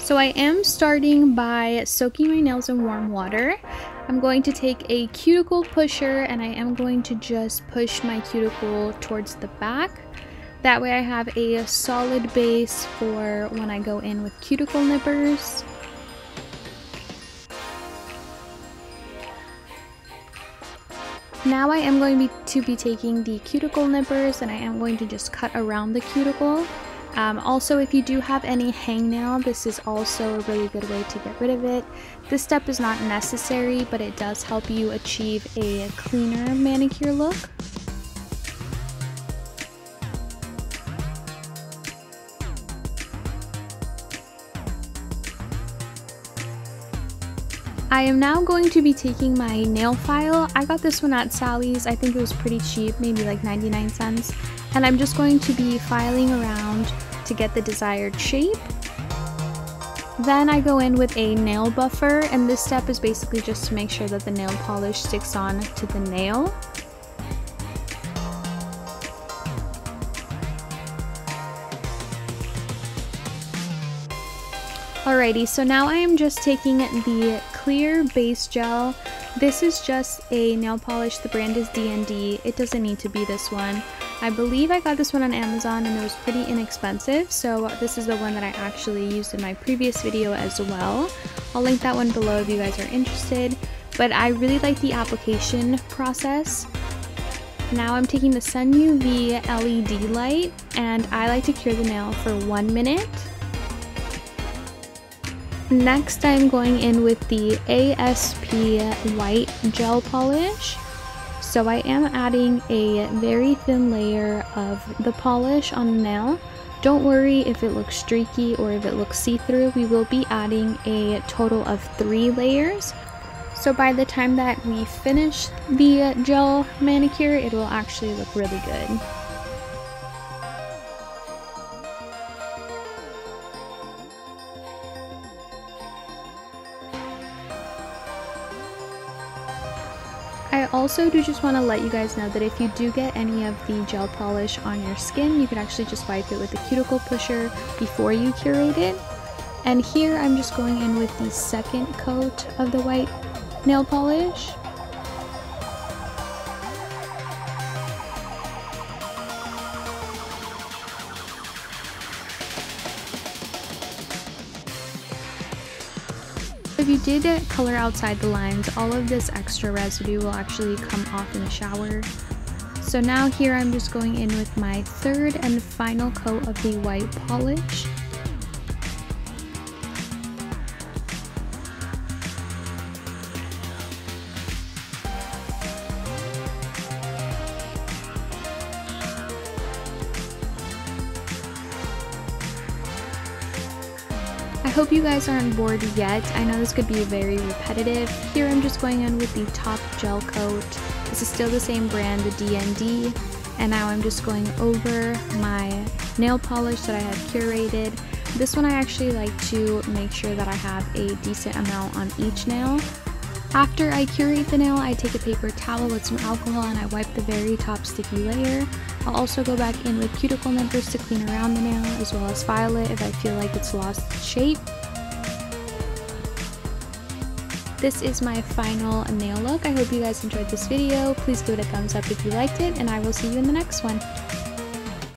So I am starting by soaking my nails in warm water. I'm going to take a cuticle pusher and I am going to just push my cuticle towards the back. That way I have a solid base for when I go in with cuticle nippers. Now I am going to be taking the cuticle nippers and I am going to just cut around the cuticle. Also, if you do have any hangnail, this is also a really good way to get rid of it. This step is not necessary, but it does help you achieve a cleaner manicure look. I am now going to be taking my nail file. I got this one at Sally's. I think it was pretty cheap, maybe like 99 cents. And I'm just going to be filing around to get the desired shape. Then I go in with a nail buffer, and this step is basically just to make sure that the nail polish sticks on to the nail. Alrighty, so now I am just taking the clear base gel. This is just a nail polish. The brand is D&D. It doesn't need to be this one. I believe I got this one on Amazon and it was pretty inexpensive, so this is the one that I actually used in my previous video as well. I'll link that one below if you guys are interested, but I really like the application process. Now I'm taking the Sun UV LED light and I like to cure the nail for 1 minute. Next I'm going in with the ASP white gel polish. So I am adding a very thin layer of the polish on the nail. Don't worry if it looks streaky or if it looks see-through. We will be adding a total of 3 layers. So by the time that we finish the gel manicure, it will actually look really good. I also do just want to let you guys know that if you do get any of the gel polish on your skin, you can actually just wipe it with a cuticle pusher before you curate it. And here I'm just going in with the second coat of the white nail polish. If you did color outside the lines, all of this extra residue will actually come off in the shower. So now here I'm just going in with my third and final coat of the white polish. I hope you guys aren't bored yet. I know this could be very repetitive. Here I'm just going in with the top gel coat. This is still the same brand, the D&D. And now I'm just going over my nail polish that I have curated. This one I actually like to make sure that I have a decent amount on each nail. After I curate the nail, I take a paper towel with some alcohol and I wipe the very top sticky layer. I'll also go back in with cuticle nippers to clean around the nail, as well as file it if I feel like it's lost its shape. This is my final nail look. I hope you guys enjoyed this video. Please give it a thumbs up if you liked it, and I will see you in the next one.